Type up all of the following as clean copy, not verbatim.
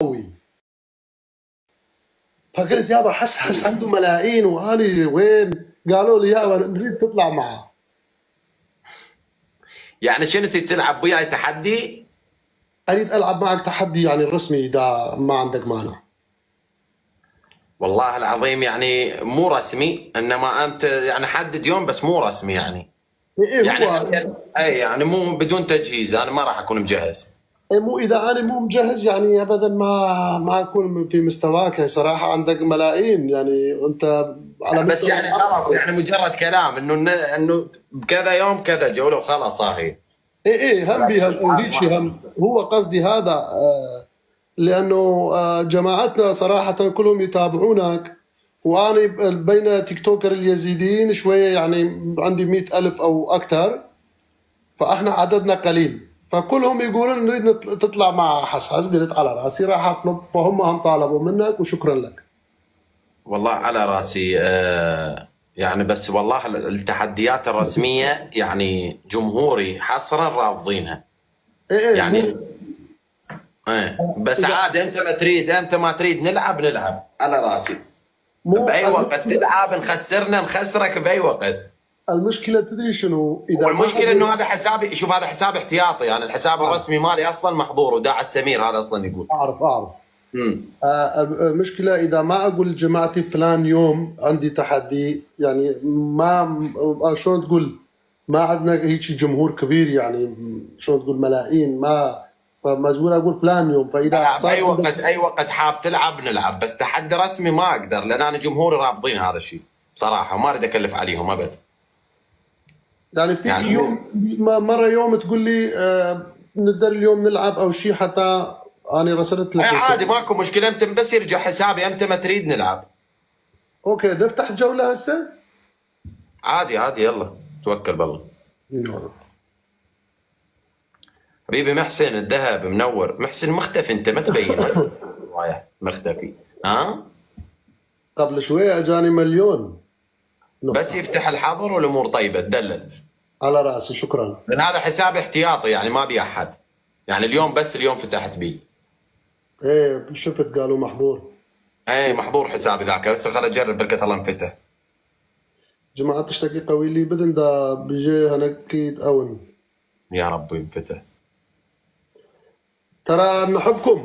قوي. فقلت يابا حس عنده ملايين واني وين؟ قالوا لي يابا نريد تطلع معه. يعني شنو تلعب وياي تحدي؟ اريد العب معك تحدي يعني رسمي اذا ما عندك مانع. والله العظيم يعني مو رسمي، انما انت يعني حدد يوم بس مو رسمي يعني. ايه يعني هو اي يعني مو بدون تجهيز، انا ما راح اكون مجهز. إيه مو اذا انا مو مجهز يعني ابدا ما اكون في مستواك. يعني صراحه عندك ملايين يعني انت على بس مستوى يعني خلاص يعني مجرد كلام انه بكذا يوم كذا جوله وخلاص هاي. ايه هم بهم هيك هم. هو قصدي هذا لانه جماعتنا صراحه كلهم يتابعونك، وانا بين تيك توكر اليزيديين شويه يعني عندي 100,000 او اكثر، فاحنا عددنا قليل، فكلهم يقولون نريد تطلع مع حسحس. قلت على راسي راح اطلب، فهم هم طالبوا منك وشكرا لك. والله على راسي. يعني بس والله التحديات الرسميه يعني جمهوري حصرا رافضينها. ايه يعني بس عاد امتى ما تريد نلعب على راسي. باي وقت تلعب نخسرنا نخسرك باي وقت. المشكله تدري شنو؟ اذا والمشكله انه هذا حسابي، شوف هذا حساب احتياطي، يعني الحساب الرسمي مالي اصلا محظور وداع السمير هذا اصلا يقول. اعرف. المشكله اذا ما اقول لجماعتي فلان يوم عندي تحدي، يعني ما شلون تقول، ما عندنا هيك جمهور كبير، يعني شلون تقول ملايين، ما فمجبور اقول فلان يوم. فاذا اي وقت حاب تلعب نلعب، بس تحدي رسمي ما اقدر لان انا جمهوري رافضين هذا الشيء بصراحه، وما اريد اكلف عليهم ابد. يعني في يعني يوم مره يوم تقول لي نقدر اليوم نلعب او شيء، حتى انا رسلت لك. عادي ماكو مشكله، امتى بس يرجع حسابي امتى ما تريد نلعب. اوكي نفتح جوله هسه. عادي يلا توكل بالله. حبيبي محسن الذهب منور. محسن مختفي، انت ما تبين رايح مختفي. قبل شويه اجاني مليون بس يفتح الحظر والامور طيبه تدلل. على راسي شكرا. لان هذا حساب احتياطي يعني ما بي احد، يعني اليوم بس اليوم فتحت بيه. ايه شفت قالوا محظور. ايه محظور حسابي ذاك، بس خل اجرب بركة الله انفتح. جماعة تشتكي قوي لي بدن دا بيجي هنكيد اون. يا رب ينفتح. ترى نحبكم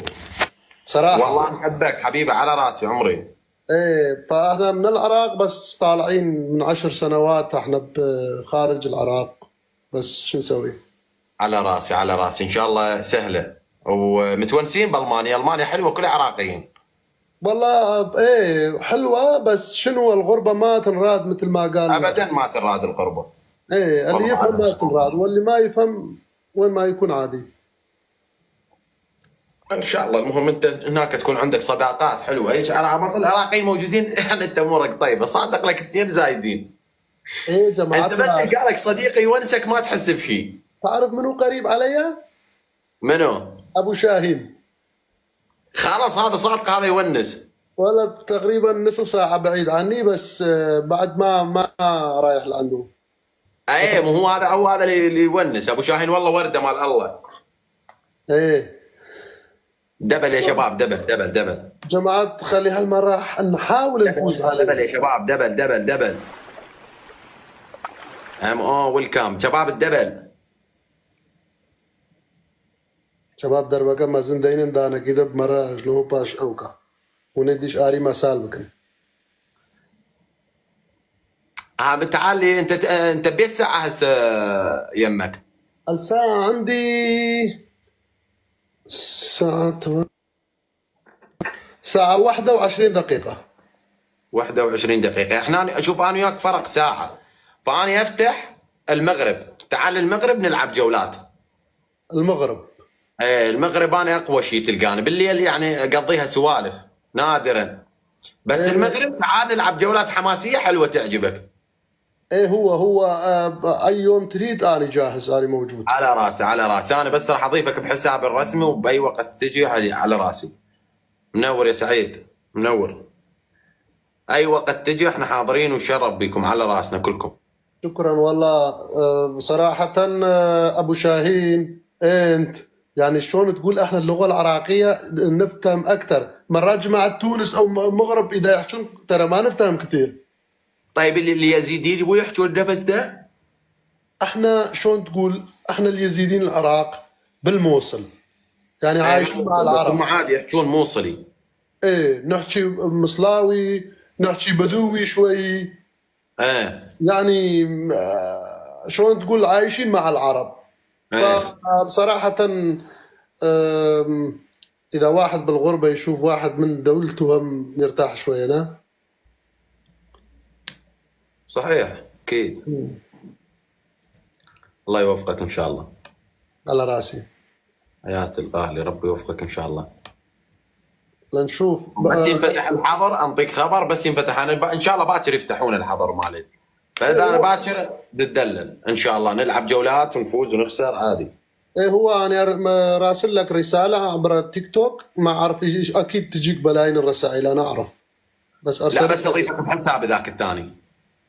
صراحة. والله نحبك حبيبي على راسي عمري. ايه فاحنا من العراق بس طالعين من 10 سنوات احنا خارج العراق، بس شو نسوي؟ على راسي ان شاء الله سهلة. ومتونسين بالمانيا، المانيا حلوة كلها عراقيين. والله ايه حلوة، بس شنو الغربة ما تنراد مثل ما قال. ابدا ما تنراد الغربة. ايه اللي يفهم ما تنراد، واللي ما يفهم وين ما يكون عادي. ان شاء الله. المهم انت هناك تكون عندك صداقات حلوه، ايش العراقيين موجودين يعني انت امورك طيبه، صادق لك 2 زايدين. ايه جماعه انت بس تلقى لك صديق يونسك ما تحس بشيء. تعرف منو قريب علي؟ منو؟ ابو شاهين. خلاص هذا صادق، هذا يونس. والله تقريبا نصف ساعه بعيد عني، بس بعد ما رايح لعنده. ايه مو هو هذا اللي يونس. ابو شاهين والله ورده مال الله. ايه دبل يا شباب، دبل جماعات. خلي هالمره نحاول نفوز عليه. دبل يا شباب، دبل ويلكم شباب الدبل. شباب دربكه ما زندين دانا كده بمره شلو باش اوكا ونديش اري مسال بكن. تعالي انت بالساعه هسه يمك. الساعه عندي ساعة 21 دقيقة. 21 دقيقة. احنا اشوف انا وياك فرق ساعة، فاني افتح المغرب. تعال المغرب نلعب جولات. المغرب. ايه المغرب انا اقوى شيء تلقاني بالليل، يعني اقضيها سوالف نادرا. بس المغرب تعال نلعب جولات حماسية حلوة تعجبك. ايه هو اي يوم تريد انا جاهز، انا موجود. على راسي انا بس راح اضيفك بحسابي الرسمي، وباي وقت تجي على راسي. منور يا سعيد منور. اي وقت تجي احنا حاضرين ونشرف بكم على راسنا كلكم. شكرا والله. صراحة ابو شاهين انت يعني شلون تقول احنا اللغه العراقيه نفهم اكثر، مرات جماعه تونس او المغرب اذا يحكون ترى ما نفهم كثير. طيب اليزيديين يبغوا يحكوا النفس ده؟ احنا شلون تقول، احنا اليزيديين العراق بالموصل، يعني عايشين مع بس العرب. هم عادي يحكون موصلي. ايه نحكي مصلاوي، نحكي بدوي شوي. يعني شلون تقول عايشين مع العرب. فبصراحة إذا واحد بالغربة يشوف واحد من دولته هم يرتاح شوية. لا صحيح أكيد. الله يوفقك إن شاء الله. على راسي. حياة الأهلي، ربي يوفقك إن شاء الله. لنشوف بس ينفتح الحظر أنطيك خبر، بس ينفتح أنا إن شاء الله باكر يفتحون الحظر مالي، فإذا أنا باكر تدلل إن شاء الله، نلعب جولات ونفوز ونخسر عادي. ايه هو انا راسل لك رساله عبر التيك توك، ما اعرف اكيد تجيك بلايين الرسائل انا اعرف، بس ارسل. لا بس اضيفك بحساب ذاك الثاني.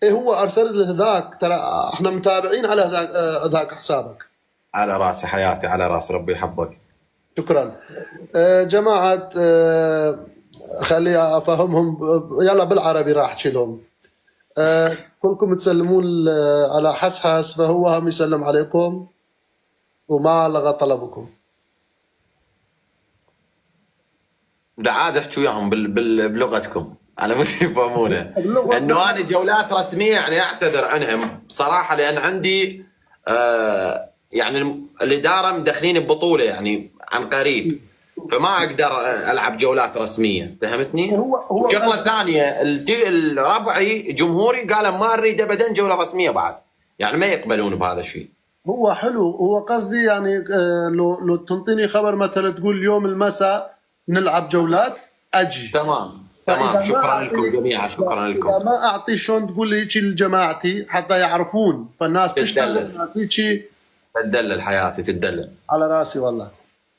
ايه هو ارسل له ذاك، ترى احنا متابعين على ذاك حسابك. على راسي حياتي، على راسي، ربي يحفظك. شكرا. جماعه خلي افهمهم، يلا بالعربي راح احكي لهم. كلكم تسلمون على حسحس، فهو هم يسلم عليكم وما لغى طلبكم. لا عاد احكوا وياهم بلغتكم على ما يفهمونه. انه انا جولات رسميه يعني اعتذر عنهم بصراحه، لان عندي يعني الاداره مدخلين ببطوله يعني عن قريب، فما اقدر العب جولات رسميه، فهمتني؟ هو شغله ثانيه، ربعي جمهوري قال ما نريد ابدا جوله رسميه بعد، يعني ما يقبلون بهذا الشيء. هو حلو، هو قصدي يعني لو تنطيني خبر مثلا تقول اليوم المساء نلعب جولات اجي. تمام. شكرا لكم جميعا، شكرا لكم. اذا ما اعطي شلون تقول لي هيك لجماعتي حتى يعرفون، فالناس تشتغل الناس هيك. تدلل حياتي، تدلل على راسي والله.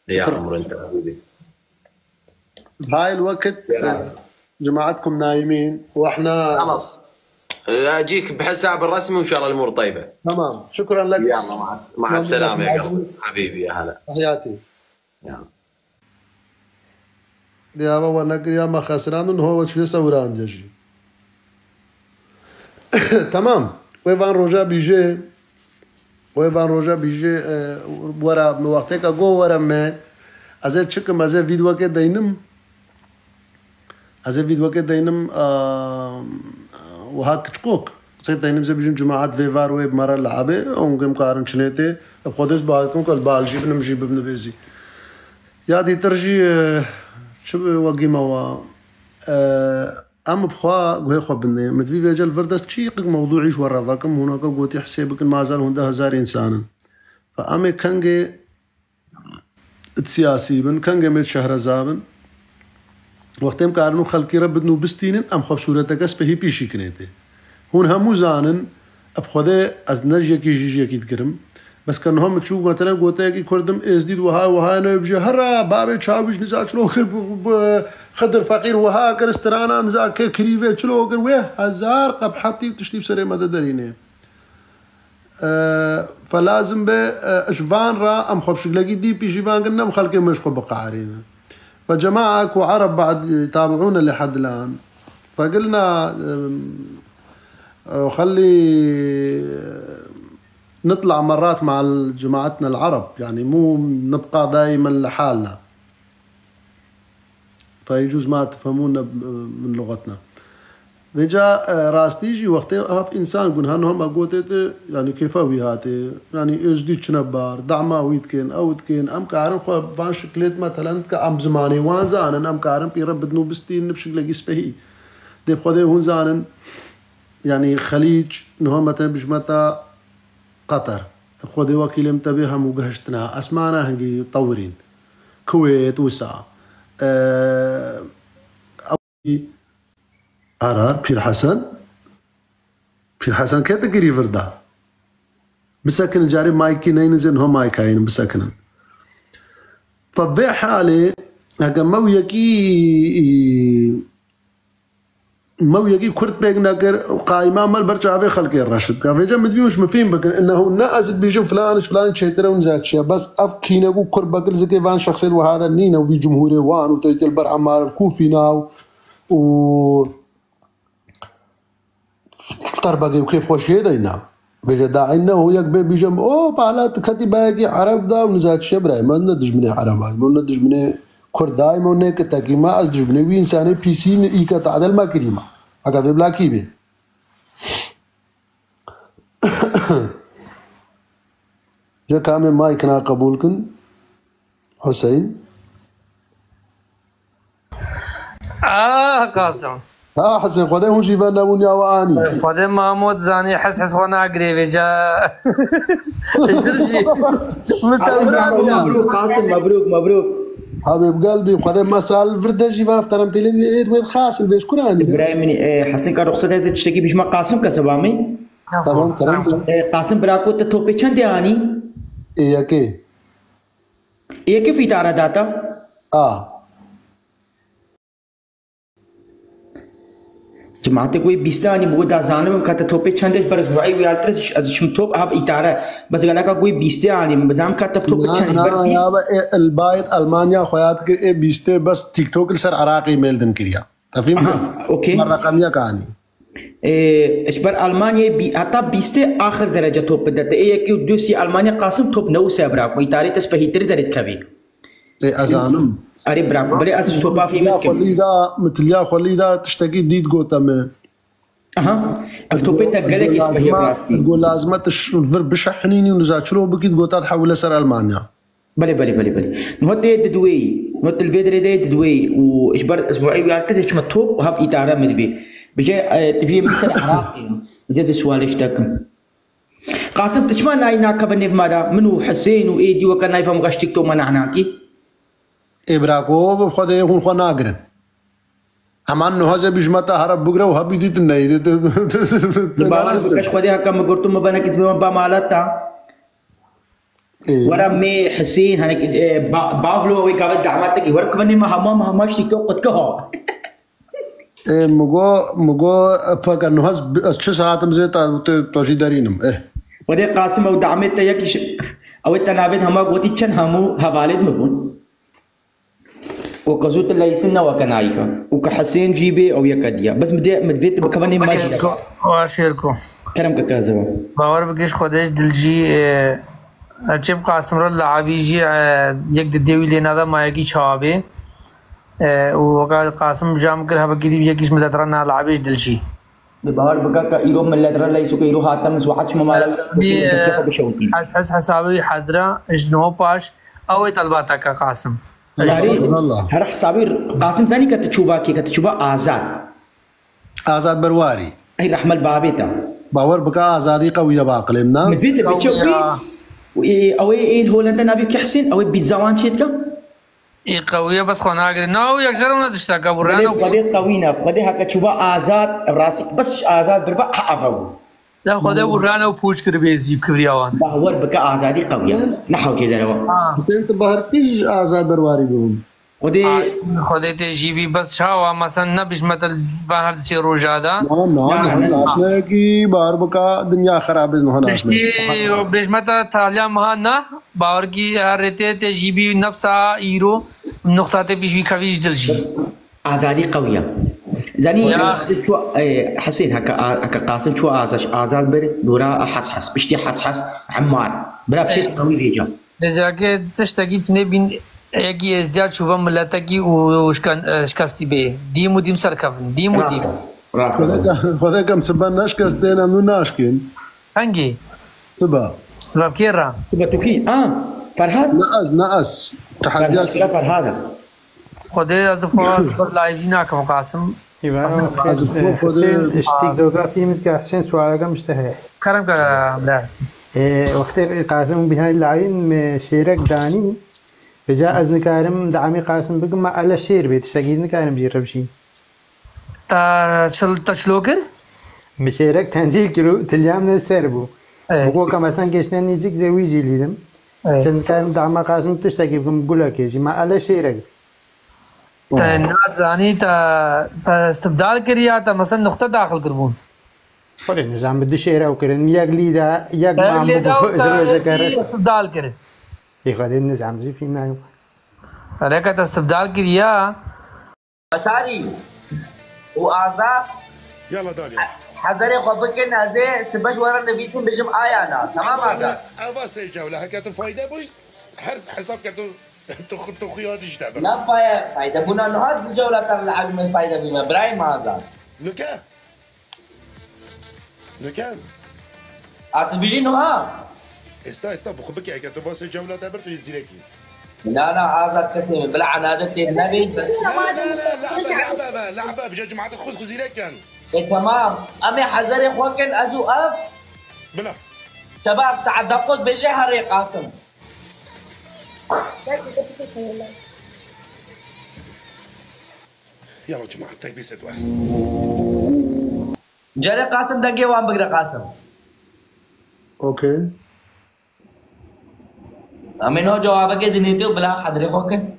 يا عمر انت حبيبي. بهاي الوقت جماعتكم نايمين واحنا خلاص اجيك بحساب الرسمي وان شاء الله الامور طيبه. تمام، شكرا لك. يلا مع السلامه يا قلبي حبيبي، يا هلا حياتي. يلا يا بابا نقل يا ما خسران انه هو شو يسوي يجي. تمام. ويفان روجا بيجي ورا وقتك اگو ورا ما از چکم از ویدیو که دینم وها كتشكوك صيت دينم زي بيجون جماعات فيفار ويب مرة لعبة أونجم قارن شنيته بخودش بعدكم كل بالجي بنمجي بنبيزي يا دي ترجي شو وقي موا أم بخوا جوه خبني متفي فيجل فردس شيء موضوعي شو ورافكم هناك قوتي حسابك ما زال هنده 1000 إنسان فأمي كانجي السياسي بن كانجي مت شهر زابن وقتهم كارنو خلقي رب نو بستينن أم خب صورتك اسبهي بيشي كنيته هون همو زانن أبخده از نجيا كي جيجيا كي تكرم بس كانوا هم تشوف مثلا قوتها كي كردم ازديد وها انا بجي هرا بابي تشاوش نزاع شلو خدر فقير وها كرسترانا نزاع كريفه شلو كر ويه هزار قب حتى تشتي بسري مدى درينه فلازم به اشبان را ام خب شغلقي دي بيجيبان قلنا مخلقي مش خب قعارينا فجماعة وعرب بعد يتابعونا لحد الآن فقلنا خلي نطلع مرات مع جماعتنا العرب يعني مو نبقى دائما لحالنا فيجوز ما تفهمونا من لغتنا بجا راستيجي وقتها هاف إنسان قلنا هنهم أقوتي يعني كيف هاتي يعني إزدي تشنبار دعما ويتكين أو تكين أم كارم خو بان شكلت مثلا كأم زماني وان زانن أم كارم بيرب بدنو بستين بشكل جسبهي دي بخده هون زانن يعني خليج نهم مثلا بجمتا قطر خده وكيل متبه هم وجهشتنا أسمعنا هنجي طورين كويت وسع أرار بير حسن كده قريب فردا بسكن الجاري مايكي نينزن هو مايكاين بسكنن فبي حالي هكا مويكي مو يجي كرت بيج ناقر قائمة مال برجع في خلق الرشد كافي جم مديوش مفين بكن إنه الناس بيجوا فلان شيترا ونزات شيء بس أفكينا جو كرت بقول زي كيفان شخصية وهذا نينا وفي جمهوري وان وتيجي البر عمار الكوفي ناو و طربقي وكيف خوش يدينا بيجا داعينا هو يكبي بيجم بعلات كتي باقي عرب دا ونزات شيء براي ما ندج مني عرباي ما ندج مني كرداي ما هناك تاكي ما أزدج مني وإنساني بي سي إيكا تعدل ما كريمة هكذا بلاكي بي جا كامل ما يكنا قبولكن حسين قاسم حسين خدای هون جیبان نمونی آوانی خدای محمود زانی حس خوانا قریبی جا مبروك قاسم مبروك حبيب قلبي خدای مسال فرده جیبان افترم پیلی وين خاصل بيش كراني ابراهيم حسن كان رخصت هذا تشتكي بيش ما قاسم كسبامي تمام كلام قاسم براكو تتوبي چند يعني ايه كي ايه كيف يتعرى داتا جماعتي کوئی بیستانی بگو دازانه من کات توپی چندش برس بعی ویالترش از شم توپ هاف ایتاره بس قال لك کوئی بیستانی بزام کات توپی چندش بر بیست البايت المانيا خويات كي بيسته بس تيك توك السر عراقي ميل دن كريا تفهم اوكي مره رقميه كاني ايش بر المانيا حتى بیسته آخر درجه توپ دته ايه كي دوسي المانيا قاسم توپ نو سبرا کوئی تاري تس په هيتر درت كبي اي ازانم اري براكو بلي از توپا في مت خلي مثل يا خلي دا تشتكي ديد قوتم افتوبيتا قالك اسمه براستي تقول لازم تشفر بشحنيني ونزاتشلو بكيت قوتات حول سر المانيا بلي نهود ددوي نهود الفيدري ددوي واشبر اسبوعي ويالتش متوب وهاف ايتارا مدفي بجي تبي مثل عراقي جز سؤال اشتكم قاسم تشما ناينا كبني بمادا منو حسين وايدي وكان يفهم غشتك تو منعناكي ابراكو خدای هون خو ناگرن امان نو هزه بجمتا هرب بگرو هبی دیت نه باور بكش خدای كم قلت ما بنا كتب ما مالتا ورا مي حسين هنك بافلو وي كابت دعمتك ورك بني ما هم تيك توك قد كهو مگو پاک نو هز چه ساعتم زيتا توجي دارينم ودي قاسم او دعمت يك او تنابد هما قوتي چن همو حوالد مبون وكزوت اللي يستنى وكنايفه وكحسين جيبي او يكديا بس مدفيت بكفني ما جي واشيركو كلام كازو باور بكش خودش دلجي چپ قاسم رو لعبی جی یک دیوی لینا دا مایگی چابه و قاسم جام کر هوا کدی یکیش ملترا نا لعبیش دلجی باور بكا كايرو ملترا لا يسوق يرو حاتم سوحش ممالك حس حسابي حضره اجنو باش او طلباتك قاسم والله هر حسابي قاسم ثاني كتشوبا آزاد برواري هي رحمة البابيتا باور بكا آزادي قوية باقلمنا مدبيت بتشوبي او ايه هولندا نبي كحسن او بيتزاوان شيتكا اي قوية بس خوانا اقري ناو يكزرون تشتاكا برانا قدي قوينا قدي هكا تشوبا آزاد راسك بس آزاد بربا حقفو لا خدا برانا وبوش كربيزي بكرياوان باور بكا آزادي قوية نحو كده روا انت بهرتيج آزاد برواري بهم خودی تجیبی بس شاوا مثلا نبیش مثل باهر سی روجادا نه ناشنه کی بار بکا دنیا خراب از نه ناشنه بیش مثلا تالیا مها نه باور کی هرته تجیبی نفسا ایرو نقطات بیش کاویش دلجی آزادی قویه زنی شو حسين هكا قاسم شو آزاد بر دورا حس بشتي حس عمار بلا بشيء قوي ريجا لذلك تشتكي بتنبين يجي ازدياد شوفا ملاتكي وشكاستي بيه ديمو ديم سركفن ديمو ديم خذا كم سبان ناشكاستين انو ناشكين هنجي سبا كيرا سبا توكين فرهاد ناس تحديات فرهاد خذا از فاز لايف جناك مقاسم ايوه حسين اشتيك دوغا في متك حسين سؤالك مشتهي كلام بلاس وقت قاسم بهاي اللاعبين شيرك داني جاء از نكارم دعمي قاسم بقم ما على الشير بيت اشتاقيد نكارم جيرب شي تشلوكر مشيرك تنزيل كيلو تليام نسربو بقول كما سان كيشنا نيزيك زي ويجي ليدم عشان نكارم دعمي قاسم تشتاقي بقم بقول لك يجي ما على شيرك الناس زاني تا استبدال كريا تا مثلا نقطة داخل كربون خود نظام بده شعر او کرن یک لیدا یک اللي داو معمول تا استبدال كري خود النظام زي في نايو عليك تا استبدال كريا مساري وآزاد يلا داليا حذري خبرك نازي سبج ورا النبي بجم آيانا تمام آزاد بس الجولة هكذا فايدة بوي حرص حساب كتو تو خيادي جتابر لا فايدة بنا نهار الجولة تلعب من فايدة بما برايم آزاد نكا بيجي نهار استا بخبك هكذا بس الجولة تابر تجزيركي لا آزاد كسيم بلا عنادة النبي بس لعبة بجا جماعة الخوص خزيرك كان تمام أمي حذري خوكن أزو أف بلا شباب سعد دقوت بيجي هري قاسم يلا جماعة تكبيس واحد جري قاسم دقي وان بقرا قاسم اوكي أمين هو جوابك دنيتي وبلا حذري خوكن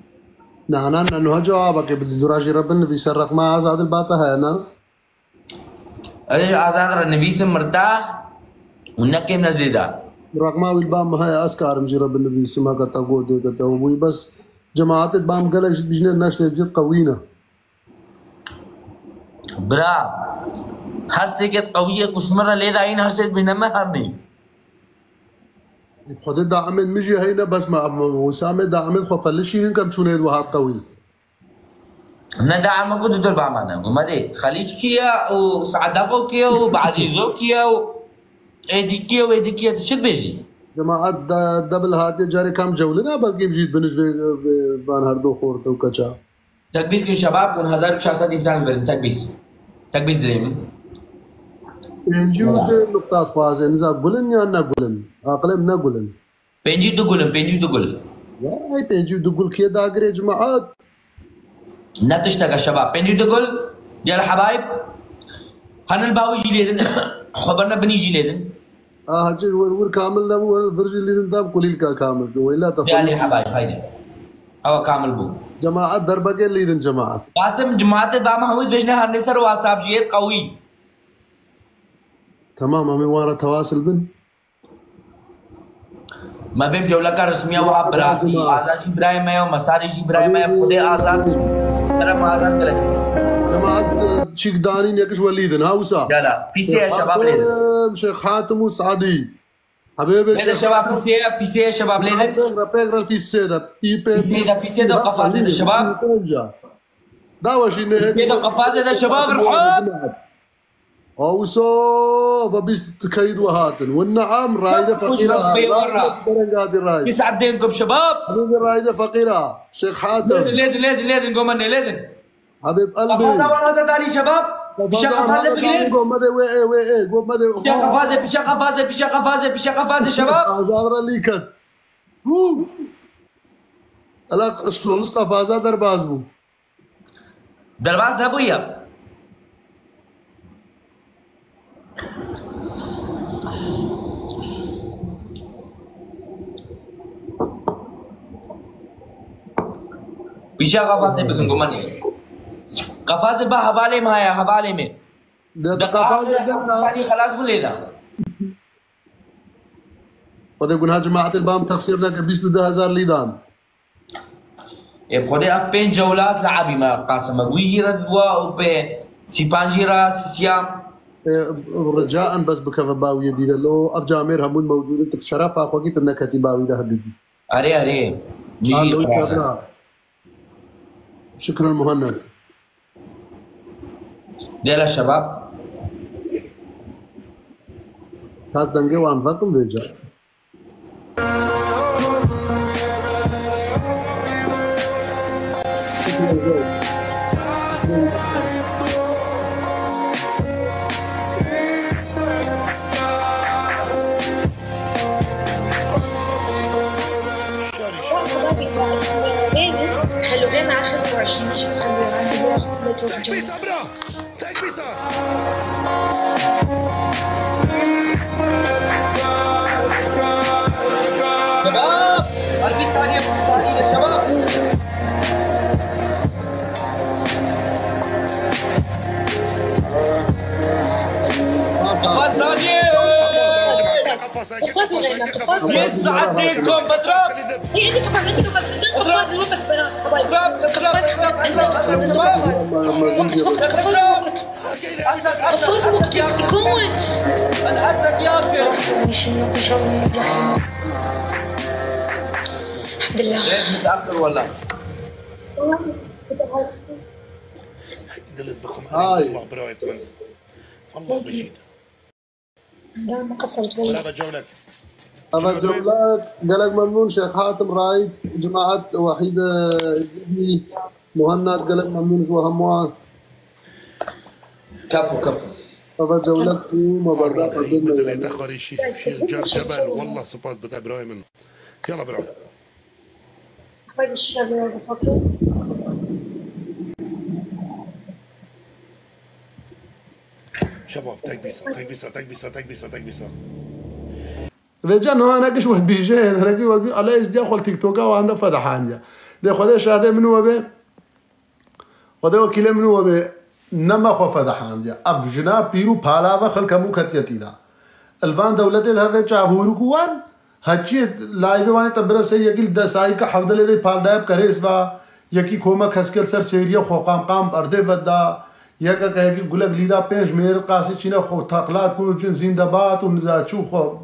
نعم انه جوابك بدي دراجي رب النبي سرق مع هذا الباطة هنا آزاد النبي مرتاح ونكي من الزيدان رقم البام هاي اسكار مجي رب النبي سما قطع قودي قطع وي بس جماعات البام قالش بجنا الناشنال جد قوينا برا حسيت قوية كش مرة ليه عين حسيت بينما هرني خد داعم مجي هينا بس ما وسام داعم خو فلشين كم شنو وهاد قوي ندعم قد دول بعمانا وما دي خليج كيا وسعداقو كيا وبعديزو كيا ايدي كيا تشد بيجي جماعات دبل هاتي جاري كم جولنا بلكي بجيت بالنسبة بان هردو خورته وكچا تكبيس كي شباب من 1400 انسان برن تكبيس دريم بينجيو نقطات فازه نزا قولن يا نقولن اقلم نقولن بينجي دقل لا بينجي دقل كي داغري جماعات نتشتغل شباب بينجي دقل يا الحبايب هنلباوي جي ليدن خبرنا بني جي ليدن هجي ور كامل لا ورجي اللي انتاب قليل كامل ولا تفضل يا لي حبايب هايدي او كامل بو جماعات دربقه اللي يدن جماعات قاسم جماعة بام محمود بجنا هنسر واتساب جيت قوي تمام امي ورا تواصل بن ما فهم جولة کا رسمية وها براتي آزاد جي براي میں مساری جي براي میں خودي آزاد ترى ما آزاد كلا جماعات شيك دانين يكش وليدن هاوسا لا في سي شباب ليدن شيخ حاتم وسعدي حبيبي ليدن شباب في سي شباب ليدن بيغرا في السيدة في سيدة وقفازة ده شباب داوش في سيدة وقفازة ده شباب رحب اوسو فبيس تكيد وهاتن والنعم رايده فقيره برنقادي رايده يسعد دينكم شباب حبيبي رايده فقيره شيخ حاتم ليدن قومنا ليدن حبيب قلبي قفازة وانا تالي شباب بشا قفازة بقلين قوم مدى وي قوم مدى بشا قفازة شباب ازار ليكت الا شلون قفازة درباز بو درباز ده بويا पीछा कफासे पे गुमने कफासे बा हवाले में आया हवाले में दकाफासे खलास बोलेदा وده يقول ها جماعة البام تقصيرنا كبيس له 10,000 ليدان يبخدي أفين جولات لعبي ما قاسم ويجي ردوا وبي سيبانجيرا سيام رجاء بس بكفى باوي جديدة لو أفجامير همون موجودة انت في شرف أخوكي انك باوي ده حبيبي أري نجي شكرا مهند ديلا الشباب خاص دنگه وان فاكم بيجا خلوه مع 25 مش تخلوه عنده تكبيسة برا تكبيسة شباب قلبي ثانية يا شباب قفص قفص لسه عديكم بضرب. في عندي قفص عندي قفص قفص الوقت بنات حبايبي الحمد لله. ليش متاخر ولا؟ دل الضخم الله برايت من الله بجيد. لا ما قصرت ولا والله. بجولك. أبا جولات قالك ممنون شيخ حاتم رايد جماعة وحيدة جدي مهند قالك ممنون شو هموان. كفو. أبا جولات يوم أبا بدل يتأخر يشيل جبل والله سباس بتاع برايم منه. يلا برايم. حبايبي الشباب فاكرين. شباب تكبيسة. وجا نو انا كش واحد بيجين انا كي واحد على اس دي اخو تيك توك وعنده فتح عندي ده خذ شهاده منو به خذ وكيل منو به نما خو فتح عندي افجنا بيرو بالا خل كمو كتيتي دا الفان دولته ده وچا هورو كوان هچي لايف وان تبر سے يكيل دساي کا حوضله دي پالداب کريس وا يكي کوما خسكل سر سيريا خو قام ارده ودا يكا كي گلك ليدا پنج مير قاسي چينا خو تقلات كون جن زندبات ونزاچو خو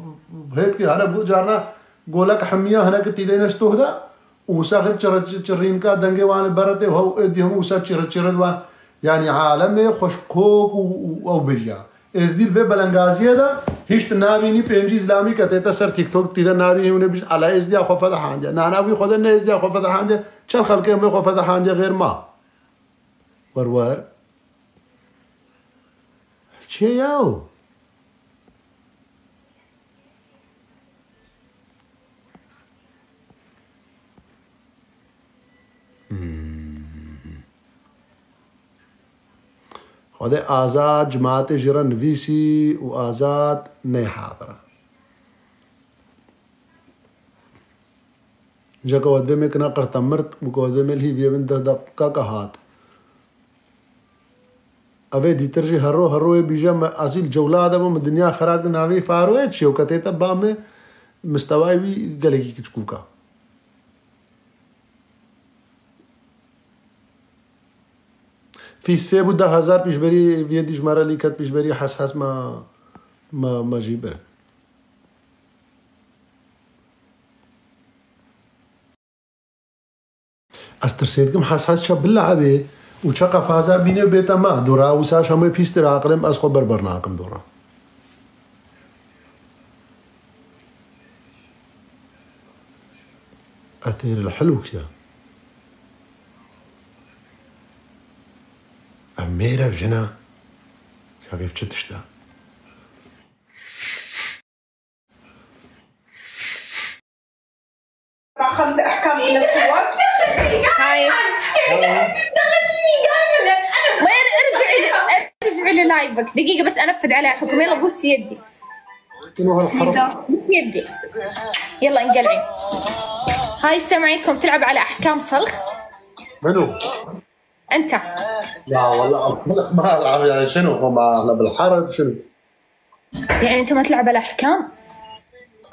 هيك هنا جارنا قولك حمية هنا كتيدين استهدا وساخر چرين كا دنگه وان برته هو اديهم وسا چرد وان يعني عالم خوشكوك او بريا ازديل في بلنگازيه دا هيش نابيني پنج اسلامي كته سر تيك توك تيدا نابيني ونه بيش على ازدي اخو فتح عندي انا بي خد ان ازدي اخو فتح عندي چل خلقهم بي اخو فتح عندي غير ما ور چه ياو خده آزاد جماعت جرا نویسی و آزاد نه حاضره جا قوادوه میں کنا قرطمرت و قوادوه میں لہی ویبن دقا کهات اوه دیتر جی هرو بیجا اصیل جولاده با دنیا خراد ناوی فاروه چیو کتے تب با میں مستوائی بھی گلے کی کچکو کا في السيب ده 1000 بيجبري في يدي جمارة لي كات بيجبري حس ما جيبه استر سيدكم حس شاب اللعبة وشقا فازا بيني وبيتا ما دورا وساش هم بيستر عقلم أسخو بربرناكم دورا أثير الحلو كيا أميرة في جنا شايف شتش ده خمس أحكام إلى الصور. هاي وين ارجعي للايفك دقيقة بس أنفذ عليها حكم. يلا بوس يدي بوس يدي يلا انقلعي. هاي سامعينكم تلعب على أحكام صلخ. منو؟ أنت. لا والله ما ألعب يعني شنو ما أنا بالحرب شنو؟ يعني أنت ما تلعب على أحكام؟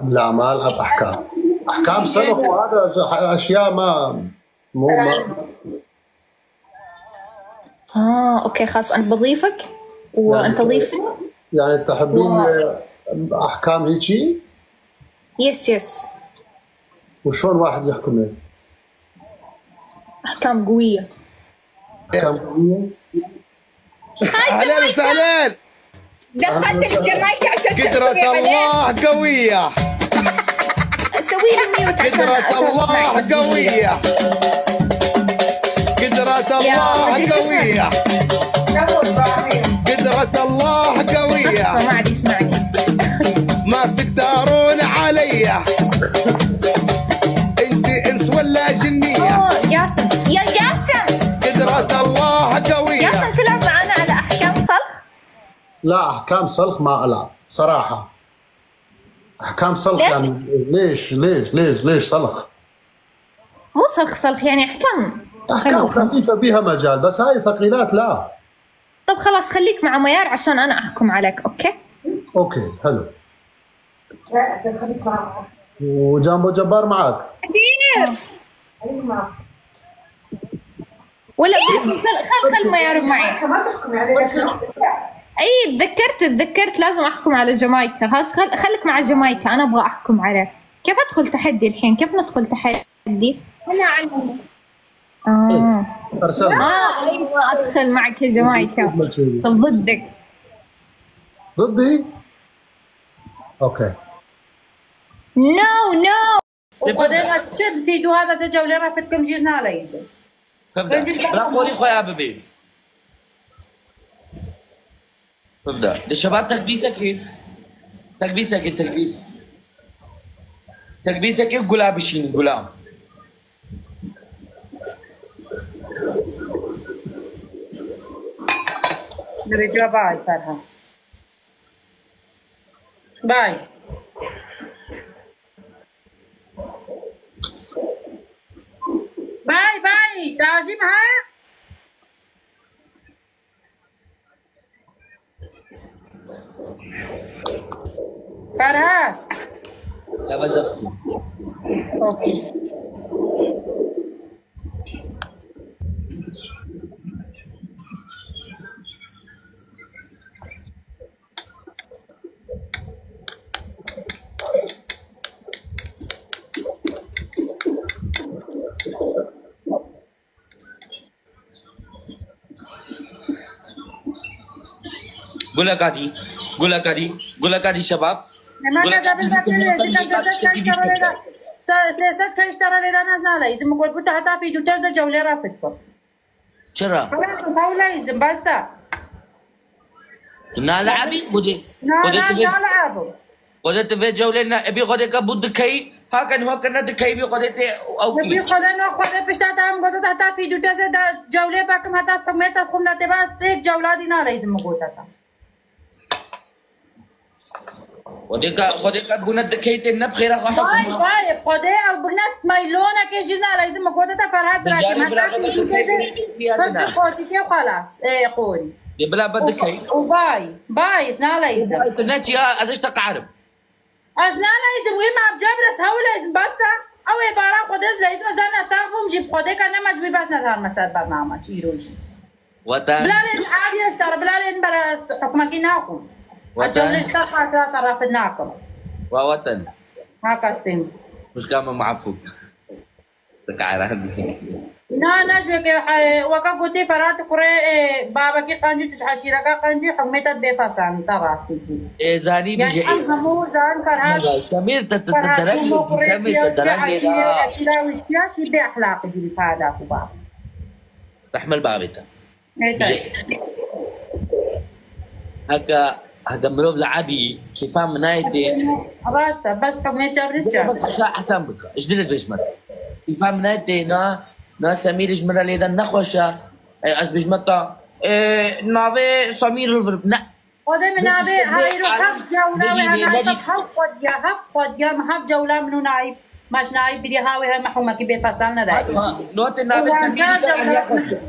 لا ما ألعب أحكام صلخ وهذا أشياء مو أوكي خلاص أنا بضيفك وأنت ضيفني. يعني تحبين أحكام هيجي؟ يس. وشون واحد يحكم؟ أحكام قوية. اهلا وسهلا. دخلت الجمايكا عشان قدرة الله قوية. سوي لي ميوت عشان قدرة الله قوية. قدرة الله قوية. قدرة الله قوية. ما عاد يسمعني. ما تقدرون علي. انت انس ولا جنية؟ جاسم يا جاسم. قدرة الله قوية. جاسم تلعب معنا على أحكام صلخ؟ لا أحكام صلخ ما ألعب صراحة. أحكام صلخ يعني ليش صلخ؟ مو صلخ يعني أحكام خفيفة بها مجال بس هاي ثقيلات لا. طب خلاص خليك مع ميار عشان أنا أحكم عليك. أوكي حلو. وجامبو جبار معك كثير ولا خل ما يعرف معي. اي تذكرت لازم احكم على جامايكا. خلاص خليك مع جامايكا، انا ابغى احكم عليه. كيف ادخل تحدي الحين؟ كيف ندخل تحدي؟ انا علمه. ايوه ادخل معك يا جامايكا. طب ضدك. ضدي؟ اوكي. نو وبعدين اشد في دو هذا جولة رافتكم جيزنا على يزن. تبدا قولي خويا ببي. تبدا الشباب تكبيسك ايه قلاب الشين قلاب. نرجع باي فرها. باي. باي تعجي معاه. فرها. لا بزبط. اوكي. قول لك هذه شباب. لماذا قبل ما سياسات كان اشترى لنا نازالة إذا ما قلت حتى في دو تازة جولة رافتكم. شرا. حاولة إذا بستا. نالعبي بدي. نالعبو. قدرت في جولة أبي قدرت كبود كي هكذا دكي بي قدرت أو كي. أبي قدرت بشتات هم قدرت حتى في دو تازة جولة باكم حتى سميت الخمنة تباس تيك جولة دي نالا إذا ما قلت حتى. خدك بنا دكيت النبخيرة باي خدك بنا مايلونا كيجينا على إذا ما قلت فرحات براكي ما تعرف خدك كيف خلاص إيه قولي بلا بدكي وباي سنالا إذا تناتي أدش تقعرب أسنالا إذا وين ما بجبرس هولا إذا بس أو عبارة خدز لا إذا مثلا أستغفهم جيب خدك أنا مجبور بس نظهر مثلا برنامج يروجي وطن بلالين عادي اشترى بلالين برا حكمك ناخذ الجولة استقى ترى طرفناكم ووطن هكا السن مش كمان معفوك تقعر هذيك نا شو كي وكا قلتي فرات كوري بابا كي قنجي تشحشيرا كا قنجي حكمتت بفسان تراستي إيه زاني بيجي يعني همو زان فرات سمير تدرجي سمير تدرجي لا وشيا كي بأخلاق دي هذا كوبا رحمل بابتا هكا مروف لعبي كيفان منايتي راستا بس حكمت جبرتشا حسن بك اجدلت بجمت كيفان منايتي نا سمير اجمرا ليدا نخوشا از بجمتا نافي سمير الفرب نا وده من نافي هاي روح جولة وانا هفت قد ما هفت جولة منو نايب ماش نايب بدي هاوي هاي محومة كي بفصلنا دايما نوت النافي سمير